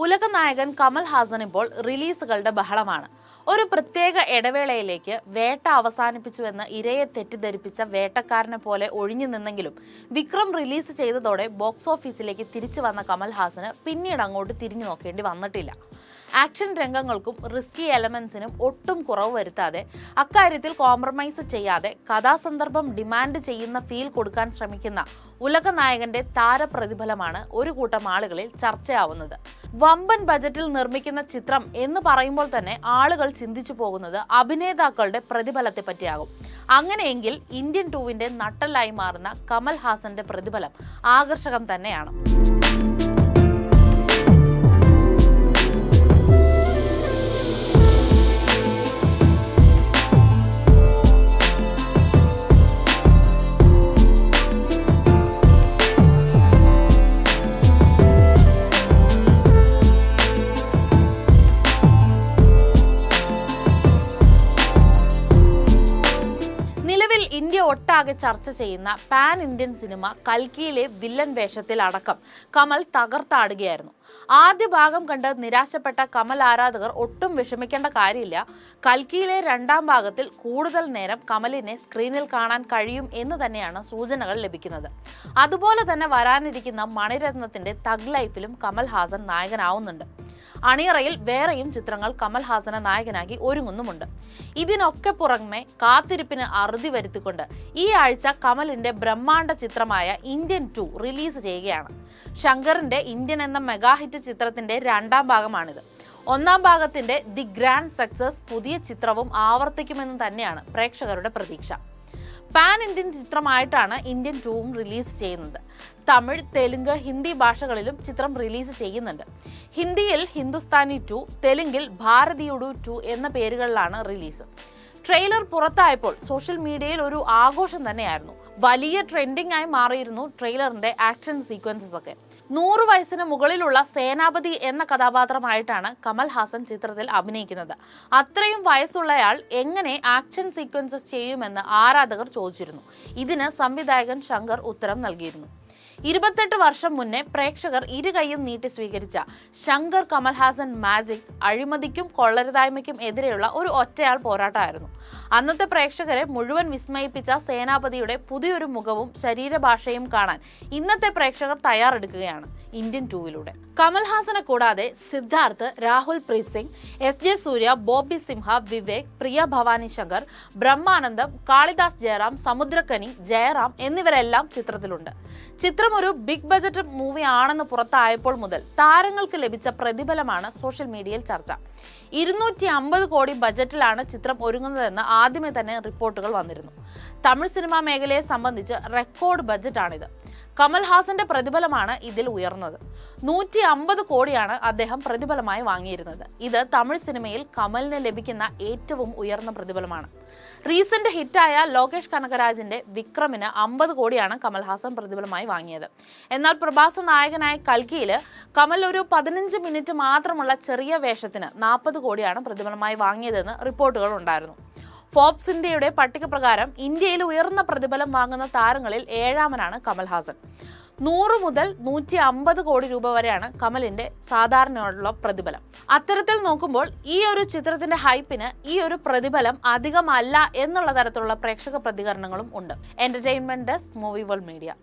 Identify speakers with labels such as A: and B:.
A: ഉലക നായകൻ കമൽ ഹാസൻ ഇപ്പോൾ റിലീസുകളുടെ ബഹളമാണ്. ഒരു പ്രത്യേക ഇടവേളയിലേക്ക് വേട്ട അവസാനിപ്പിച്ചുവെന്ന് ഇരയെ തെറ്റിദ്ധരിപ്പിച്ച വേട്ടക്കാരനെ പോലെ ഒഴിഞ്ഞു നിന്നെങ്കിലും വിക്രം റിലീസ് ചെയ്തതോടെ ബോക്സ് ഓഫീസിലേക്ക് തിരിച്ചു വന്ന കമൽ ഹാസന് പിന്നീട് അങ്ങോട്ട് തിരിഞ്ഞു നോക്കേണ്ടി വന്നിട്ടില്ല. ആക്ഷൻ രംഗങ്ങൾക്കും റിസ്കി എലമെന്റ്സിനും ഒട്ടും കുറവ് വരുത്താതെ, അക്കാര്യത്തിൽ കോംപ്രമൈസ് ചെയ്യാതെ കഥാസന്ദർഭം ഡിമാൻഡ് ചെയ്യുന്ന ഫീൽ കൊടുക്കാൻ ശ്രമിക്കുന്ന ഉലക നായകന്റെ താരപ്രതിഫലമാണ് ഒരു കൂട്ടം ആളുകളിൽ ചർച്ചയാവുന്നത്. വമ്പൻ ബജറ്റിൽ നിർമ്മിക്കുന്ന ചിത്രം എന്ന് പറയുമ്പോൾ തന്നെ ആളുകൾ ചിന്തിച്ചു പോകുന്നത് അഭിനേതാക്കളുടെ പ്രതിഫലത്തെ പറ്റിയാകും. അങ്ങനെയെങ്കിൽ ഇന്ത്യൻ 2വിന്റെ നട്ടലായി മാറുന്ന കമൽ ഹാസന്റെ പ്രതിഫലം ആകർഷകം തന്നെയാണ്. ഇന്ത്യ ഒട്ടാകെ ചർച്ച ചെയ്യുന്ന പാൻ ഇന്ത്യൻ സിനിമ കൽക്കിയിലെ വില്ലൻ വേഷത്തിൽ അടക്കം കമൽ തകർത്താടുകയായിരുന്നു. ആദ്യ ഭാഗം കണ്ട് നിരാശപ്പെട്ട കമൽ ആരാധകർ ഒട്ടും വിഷമിക്കേണ്ട കാര്യമില്ല. കൽക്കിയിലെ രണ്ടാം ഭാഗത്തിൽ കൂടുതൽ നേരം കമലിനെ സ്ക്രീനിൽ കാണാൻ കഴിയും എന്ന് തന്നെയാണ് സൂചനകൾ ലഭിക്കുന്നത്. അതുപോലെ തന്നെ വരാനിരിക്കുന്ന മണിരത്നത്തിന്റെ തഗ് ലൈഫിലും കമൽ ഹാസൻ നായകനാവുന്നുണ്ട്. അണിയറയിൽ വേറെയും ചിത്രങ്ങൾ കമൽ ഹാസനെ നായകനാക്കി ഒരുങ്ങുന്നുമുണ്ട്. ഇതിനൊക്കെ പുറമെ കാത്തിരിപ്പിന് അറുതി വരുത്തിക്കൊണ്ട് ഈ ആഴ്ച കമലിന്റെ ബ്രഹ്മാണ്ഡ ചിത്രമായ ഇന്ത്യൻ 2 റിലീസ് ചെയ്യുകയാണ്. ശങ്കറിന്റെ ഇന്ത്യൻ എന്ന മെഗാ ഹിറ്റ് ചിത്രത്തിന്റെ രണ്ടാം ഭാഗമാണിത്. ഒന്നാം ഭാഗത്തിന്റെ ദി ഗ്രാൻഡ് സക്സസ് പുതിയ ചിത്രവും ആവർത്തിക്കുമെന്ന് തന്നെയാണ് പ്രേക്ഷകരുടെ പ്രതീക്ഷ. പാൻ ഇന്ത്യൻ ചിത്രമായിട്ടാണ് ഇന്ത്യൻ 2ഉം റിലീസ് ചെയ്യുന്നത്. തമിഴ്, തെലുങ്ക്, ഹിന്ദി ഭാഷകളിലും ചിത്രം റിലീസ് ചെയ്യുന്നുണ്ട്. ഹിന്ദിയിൽ ഹിന്ദുസ്ഥാനി 2, തെലുങ്കിൽ ഭാരതീയുഡു 2 എന്ന പേരുകളിലാണ് റിലീസ്. ട്രെയിലർ പുറത്തായപ്പോൾ സോഷ്യൽ മീഡിയയിൽ ഒരു ആഘോഷം തന്നെയായിരുന്നു. വലിയ ട്രെൻഡിംഗ് ആയി മാറിയിരുന്നു ട്രെയിലറിന്റെ ആക്ഷൻ സീക്വൻസസ് ഒക്കെ. 100 വയസ്സിന് മുകളിലുള്ള സേനാപതി എന്ന കഥാപാത്രമായിട്ടാണ് കമൽ ഹാസൻ ചിത്രത്തിൽ അഭിനയിക്കുന്നത്. അത്രയും വയസ്സുള്ളയാൾ എങ്ങനെ ആക്ഷൻ സീക്വൻസസ് ചെയ്യുമെന്ന് ആരാധകർ ചോദിച്ചിരുന്നു. ഇതിന് സംവിധായകൻ ശങ്കർ ഉത്തരം നൽകിയിരുന്നു. 28 വർഷം മുന്നേ പ്രേക്ഷകർ ഇരുകൈയും നീട്ടി സ്വീകരിച്ച ശങ്കർ കമൽ ഹാസൻ മാജിക് അഴിമതിക്കും കൊള്ളരുതായ്മയ്ക്കും എതിരെയുള്ള ഒരു ഒറ്റയാൾ പോരാട്ടമായിരുന്നു. അന്നത്തെ പ്രേക്ഷകരെ മുഴുവൻ വിസ്മയിപ്പിച്ച സേനാപതിയുടെ പുതിയൊരു മുഖവും ശരീരഭാഷയും കാണാൻ ഇന്നത്തെ പ്രേക്ഷകർ തയ്യാറെടുക്കുകയാണ് ഇന്ത്യൻ 2വിലൂടെ. കമൽ ഹാസനെ കൂടാതെ സിദ്ധാർത്ഥ്, രാഹുൽ പ്രീത് സിംഗ്, SJ സൂര്യ, ബോബി സിംഹ, വിവേക്, പ്രിയ ഭവാനി ശങ്കർ, ബ്രഹ്മാനന്ദം, കാളിദാസ് ജയറാം, സമുദ്രക്കനി, ജയറാം എന്നിവരെല്ലാം ചിത്രത്തിലുണ്ട്. ചിത്രം ഒരു ബിഗ് ബജറ്റ് മൂവി ആണെന്ന് പുറത്തായപ്പോൾ മുതൽ താരങ്ങൾക്ക് ലഭിച്ച പ്രതിഫലമാണ് സോഷ്യൽ മീഡിയയിൽ ചർച്ച. 250 കോടി ബജറ്റിലാണ് ചിത്രം ഒരുങ്ങുന്നതെന്ന് ആദ്യമേ തന്നെ റിപ്പോർട്ടുകൾ വന്നിരുന്നു. തമിഴ് സിനിമാ മേഖലയെ സംബന്ധിച്ച് റെക്കോർഡ് ബജറ്റാണിത്. കമൽ ഹാസന്റെ പ്രതിഫലമാണ് ഇതിൽ ഉയർന്നത്. 150 കോടിയാണ് അദ്ദേഹം പ്രതിഫലമായി വാങ്ങിയിരുന്നത്. ഇത് തമിഴ് സിനിമയിൽ കമലിന് ലഭിക്കുന്ന ഏറ്റവും ഉയർന്ന പ്രതിഫലമാണ്. റീസെന്റ് ഹിറ്റായ ലോകേഷ് കനകരാജിന്റെ വിക്രമിന് 50 കോടിയാണ് കമൽ ഹാസൻ പ്രതിഫലമായി വാങ്ങിയത്. എന്നാൽ പ്രഭാസ നായകനായ കൽക്കിയിൽ കമൽ ഒരു 15 മിനിറ്റ് മാത്രമുള്ള ചെറിയ വേഷത്തിന് 40 കോടിയാണ് പ്രതിഫലമായി വാങ്ങിയതെന്ന് റിപ്പോർട്ടുകൾ ഉണ്ടായിരുന്നു. ഫോബ്സ് ഇന്ത്യയുടെ പട്ടിക പ്രകാരം ഇന്ത്യയിൽ ഉയർന്ന പ്രതിഫലം വാങ്ങുന്ന താരങ്ങളിൽ 7ാമനാണ് കമൽ ഹാസൻ. 100 മുതൽ 150 കോടി രൂപ വരെയാണ് കമലിന്റെ സാധാരണയുള്ള പ്രതിഫലം. അത്തരത്തിൽ നോക്കുമ്പോൾ ഈ ഒരു ചിത്രത്തിന്റെ ഹൈപ്പിന് ഈ ഒരു പ്രതിഫലം അധികമല്ല എന്നുള്ള തരത്തിലുള്ള പ്രേക്ഷക പ്രതികരണങ്ങളും ഉണ്ട്. Entertainment desk, movie world media.